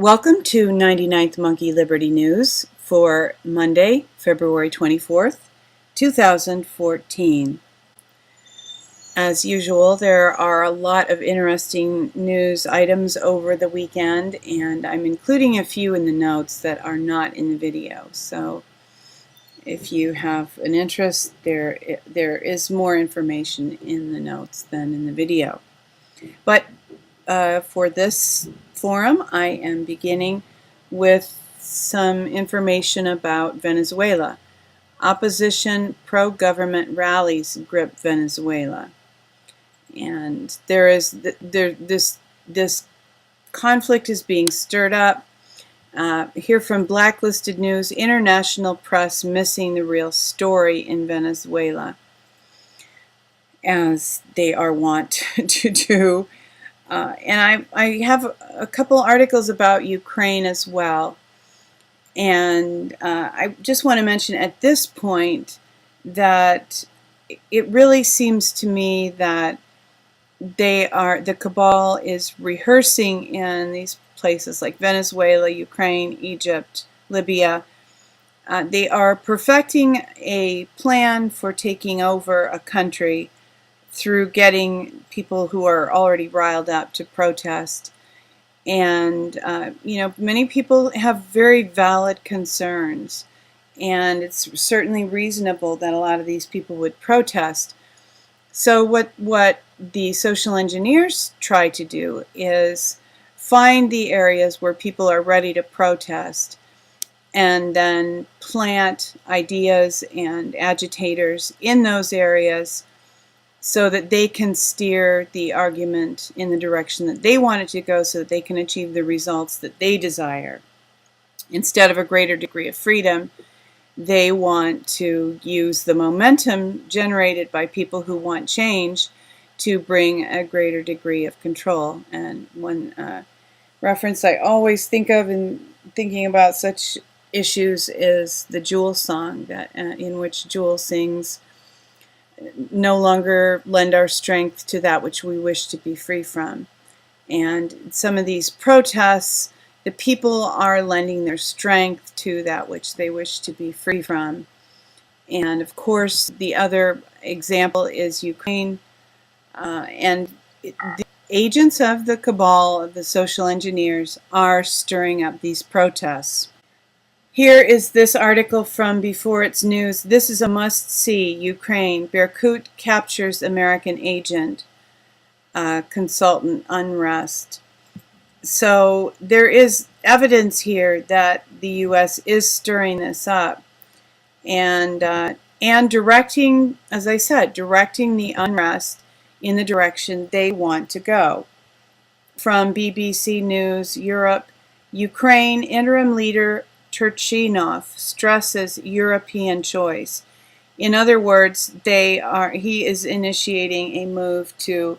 Welcome to 99th Monkey Liberty News for Monday, February 24th, 2014. As usual, there are a lot of interesting news items over the weekend, and I'm including a few in the notes that are not in the video. So if you have an interest, there is more information in the notes than in the video. But for this forum, I am beginning with some information about Venezuela. Opposition pro-government rallies grip Venezuela. And this conflict is being stirred up. Here from Blacklisted News, international press missing the real story in Venezuela, as they are wont to do. And I have a couple articles about Ukraine as well. And I just want to mention at this point that it really seems to me that the cabal is rehearsing in these places like Venezuela, Ukraine, Egypt, Libya. They are perfecting a plan for taking over a country through getting people who are already riled up to protest. And, many people have very valid concerns, and it's certainly reasonable that a lot of these people would protest. So what the social engineers try to do is find the areas where people are ready to protest and then plant ideas and agitators in those areas so that they can steer the argument in the direction that they want it to go, so that they can achieve the results that they desire. Instead of a greater degree of freedom, they want to use the momentum generated by people who want change to bring a greater degree of control. And one reference I always think of in thinking about such issues is the Jewel song, in which Jewel sings, "No longer lend our strength to that which we wish to be free from." And some of these protests, the people are lending their strength to that which they wish to be free from. And of course, the other example is Ukraine. The agents of the cabal, of the social engineers, are stirring up these protests. Here is this article from Before It's News. This is a must-see. Ukraine. Bercut captures American agent, consultant unrest. So there is evidence here that the U.S. is stirring this up and directing, as I said, directing the unrest in the direction they want to go. From BBC News Europe, Ukraine interim leader Turchinov stresses European choice. In other words, he is initiating a move to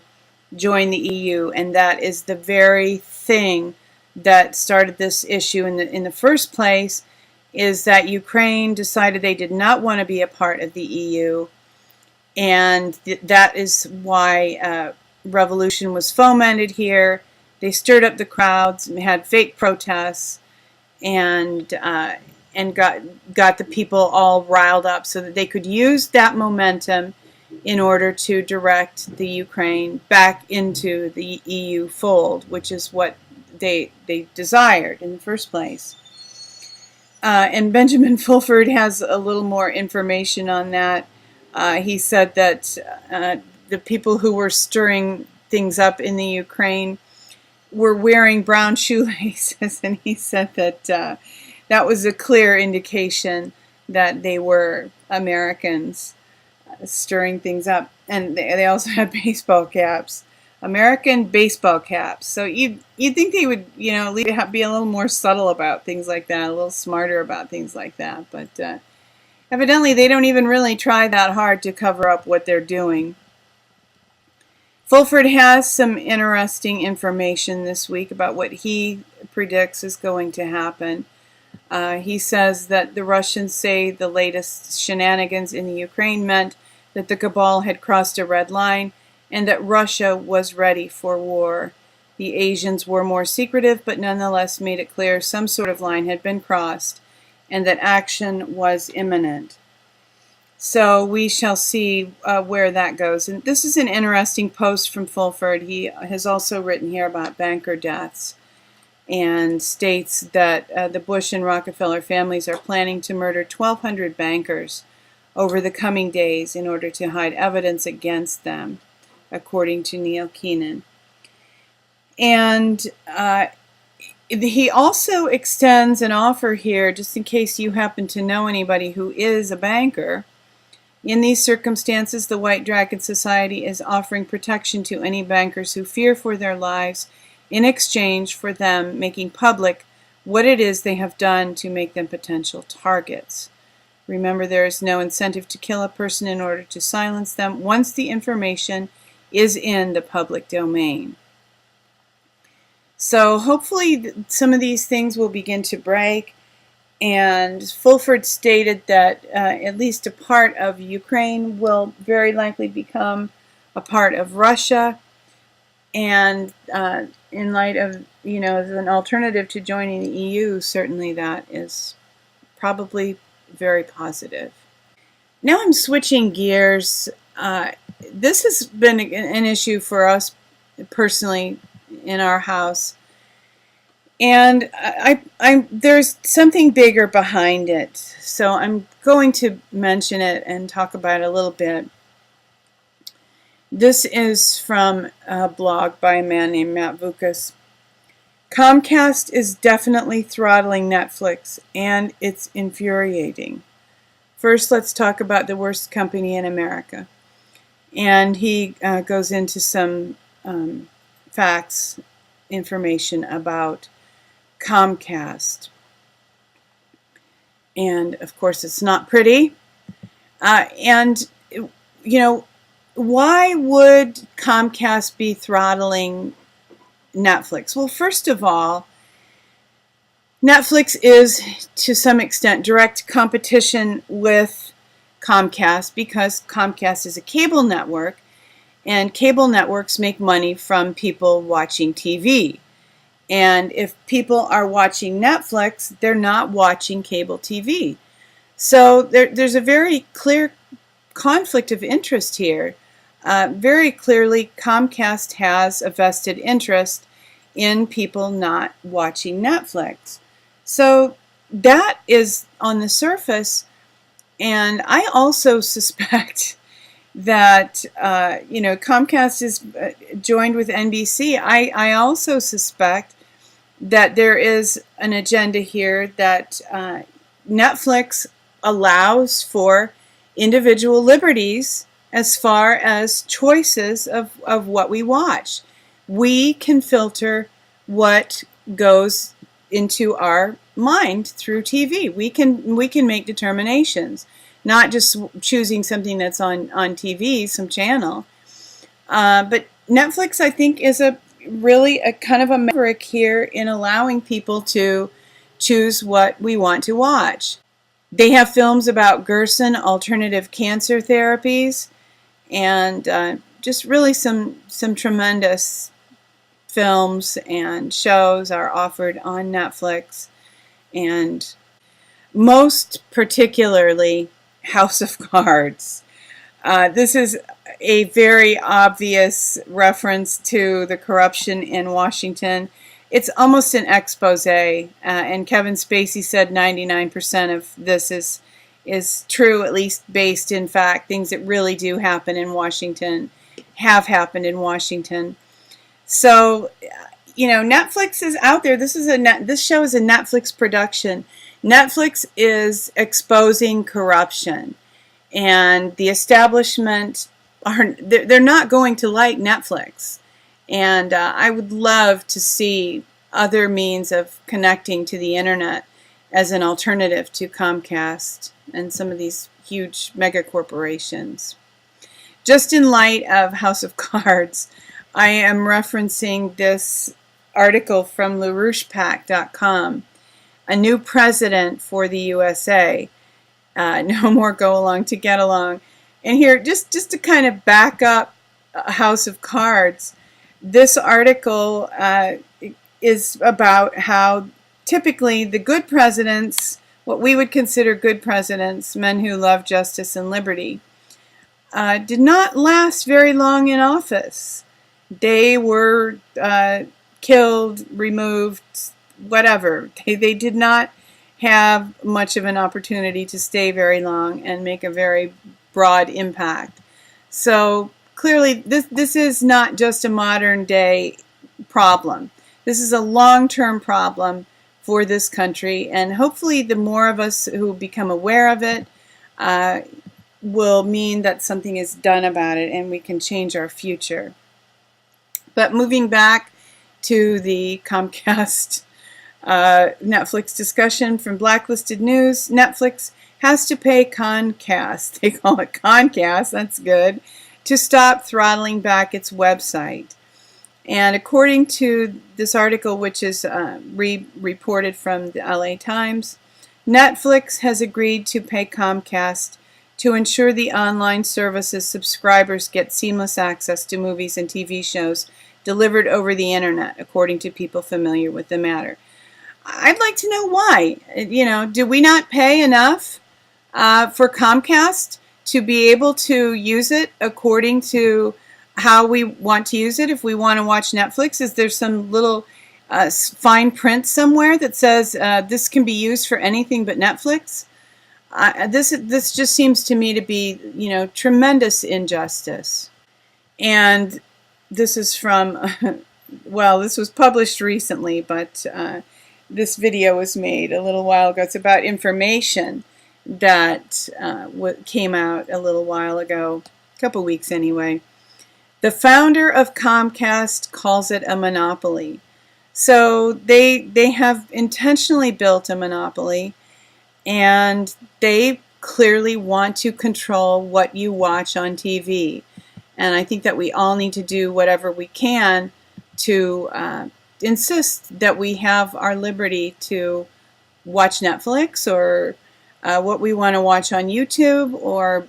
join the EU, and that is the very thing that started this issue in the first place, is that Ukraine decided they did not want to be a part of the EU, and that is why revolution was fomented here. They stirred up the crowds and had fake protests, and got the people all riled up so that they could use that momentum in order to direct the Ukraine back into the EU fold, which is what they desired in the first place. And Benjamin Fulford has a little more information on that. He said that the people who were stirring things up in the Ukraine were wearing brown shoelaces, and he said that that was a clear indication that they were Americans stirring things up. And they also had baseball caps, American baseball caps. So you'd think they would, be a little more subtle about things like that, a little smarter about things like that. But evidently they don't even really try that hard to cover up what they're doing. Fulford has some interesting information this week about what he predicts is going to happen. He says that the Russians say the latest shenanigans in the Ukraine meant that the cabal had crossed a red line and that Russia was ready for war. The Asians were more secretive, but nonetheless made it clear some sort of line had been crossed and that action was imminent. So we shall see where that goes. And this is an interesting post from Fulford. He has also written here about banker deaths and states that the Bush and Rockefeller families are planning to murder 1,200 bankers over the coming days in order to hide evidence against them, according to Neil Keenan. And he also extends an offer here, just in case you happen to know anybody who is a banker. In these circumstances, the White Dragon Society is offering protection to any bankers who fear for their lives in exchange for them making public what it is they have done to make them potential targets. Remember, there is no incentive to kill a person in order to silence them once the information is in the public domain. So hopefully some of these things will begin to break. And Fulford stated that at least a part of Ukraine will very likely become a part of Russia. And in light of, as an alternative to joining the EU, certainly that is probably very positive. Now I'm switching gears. This has been an issue for us personally in our house. And there's something bigger behind it. So I'm going to mention it and talk about it a little bit. This is from a blog by a man named Matt Vukas. Comcast is definitely throttling Netflix, and it's infuriating. First, let's talk about the worst company in America. And he goes into some facts, information about Comcast. And of course it's not pretty. Why would Comcast be throttling Netflix? Well, first of all, Netflix is to some extent direct competition with Comcast because Comcast is a cable network and cable networks make money from people watching TV. And if people are watching Netflix, they're not watching cable TV. So there's a very clear conflict of interest here. Very clearly, Comcast has a vested interest in people not watching Netflix. So that is on the surface. And I also suspect that, Comcast is joined with NBC. I also suspect that there is an agenda here that Netflix allows for individual liberties as far as choices of what we watch. We can filter what goes into our mind through TV. We can make determinations, not just choosing something that's on TV, some channel. But Netflix, I think, is really a kind of a maverick here in allowing people to choose what we want to watch. They have films about Gerson alternative cancer therapies, and just really some tremendous films and shows are offered on Netflix, and most particularly House of Cards. This is a very obvious reference to the corruption in Washington. It's almost an expose, and Kevin Spacey said 99% of this is true, at least based in fact. Things that really do happen in Washington have happened in Washington. So, Netflix is out there. This show is a Netflix production. Netflix is exposing corruption, and the establishment they're not going to like Netflix. And I would love to see other means of connecting to the internet as an alternative to Comcast and some of these huge mega corporations. Just in light of House of Cards, I am referencing this article from LaRouchePAC.com. A new president for the U.S.A. No more go along to get along. And here, just to kind of back up House of Cards, This article is about how typically the good presidents, what we would consider good presidents, men who love justice and liberty, did not last very long in office. They were killed, removed, whatever. They did not have much of an opportunity to stay very long and make a very broad impact. So clearly this is not just a modern day problem. This is a long-term problem for this country, and hopefully the more of us who become aware of it will mean that something is done about it and we can change our future. But moving back to the Comcast Netflix discussion from Blacklisted News, Netflix has to pay Comcast, they call it Comcast, that's good, to stop throttling back its website. And according to this article, which is reported from the LA Times, Netflix has agreed to pay Comcast to ensure the online service's subscribers get seamless access to movies and TV shows delivered over the internet, according to people familiar with the matter. I'd like to know why. Do we not pay enough for Comcast to be able to use it according to how we want to use it? If we want to watch Netflix, is there some little fine print somewhere that says this can be used for anything but Netflix? This just seems to me to be, tremendous injustice. And this is from, well, this was published recently, but this video was made a little while ago. It's about information that came out a little while ago, a couple weeks anyway. The founder of Comcast calls it a monopoly. So they have intentionally built a monopoly, and they clearly want to control what you watch on TV. And I think that we all need to do whatever we can to insist that we have our liberty to watch Netflix or what we want to watch on YouTube, or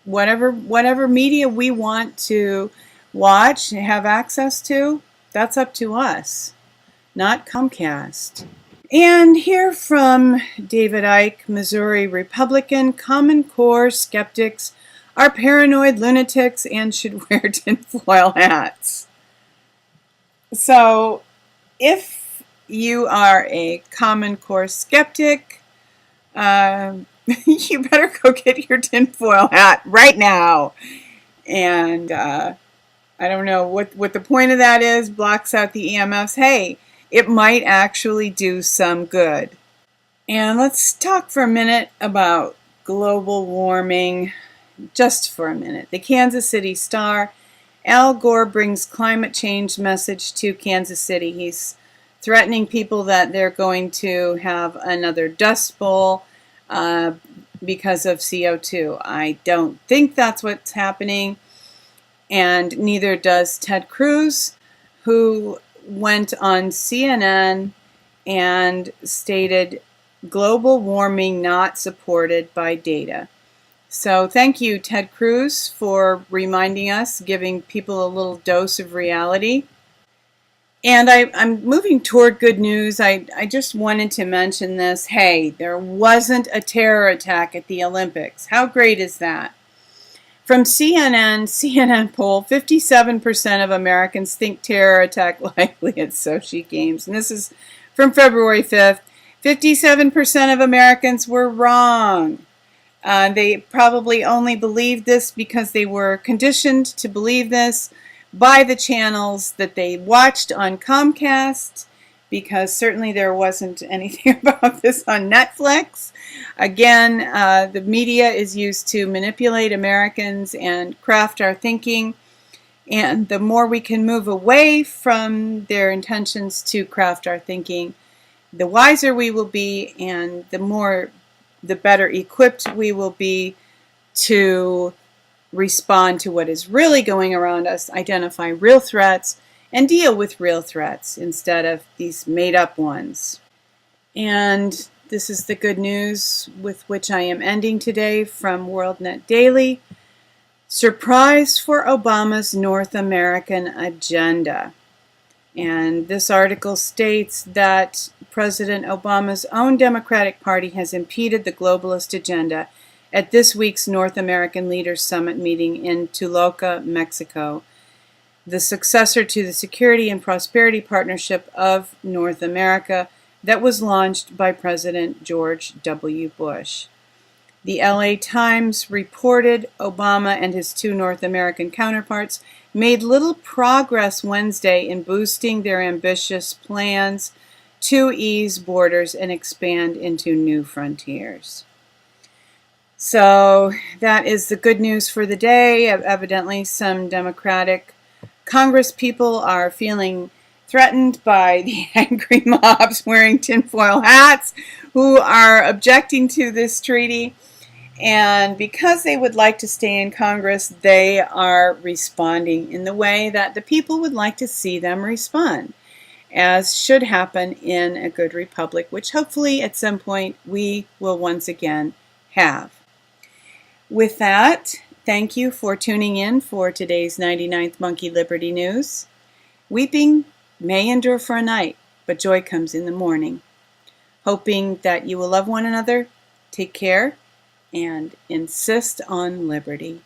whatever media we want to watch, have access to. That's up to us, not Comcast. And here from David Icke, Missouri Republican, Common Core skeptics are paranoid lunatics and should wear tinfoil hats. So if you are a Common Core skeptic, you better go get your tinfoil hat right now. And I don't know what the point of that is. Blocks out the EMFs. Hey, it might actually do some good. And let's talk for a minute about global warming. Just for a minute. The Kansas City Star. Al Gore brings climate change message to Kansas City. He's threatening people that they're going to have another dust bowl because of CO2. I don't think that's what's happening, and neither does Ted Cruz, who went on CNN and stated global warming not supported by data. So thank you, Ted Cruz, for reminding us, giving people a little dose of reality. And I'm moving toward good news. I just wanted to mention this. Hey, there wasn't a terror attack at the Olympics. How great is that? From CNN poll, 57% of Americans think terror attack likely at Sochi Games. And this is from February 5th. 57% of Americans were wrong. They probably only believed this because they were conditioned to believe this by the channels that they watched on Comcast, because certainly there wasn't anything about this on Netflix. Again, the media is used to manipulate Americans and craft our thinking, and the more we can move away from their intentions to craft our thinking, the wiser we will be, and the better equipped we will be to respond to what is really going around us, identify real threats, and deal with real threats instead of these made-up ones. And this is the good news with which I am ending today from WorldNet Daily. Surprise for Obama's North American agenda. And this article states that President Obama's own Democratic Party has impeded the globalist agenda at this week's North American Leaders Summit meeting in Toluca, Mexico, the successor to the Security and Prosperity Partnership of North America that was launched by President George W. Bush. The LA Times reported Obama and his two North American counterparts made little progress Wednesday in boosting their ambitious plans to ease borders and expand into new frontiers. So that is the good news for the day. Evidently, some Democratic Congress people are feeling threatened by the angry mobs wearing tinfoil hats who are objecting to this treaty. And because they would like to stay in Congress, they are responding in the way that the people would like to see them respond, as should happen in a good republic, which hopefully at some point we will once again have. With that, thank you for tuning in for today's 99th Monkey Liberty News. Weeping may endure for a night, but joy comes in the morning. Hoping that you will love one another, take care, and insist on liberty.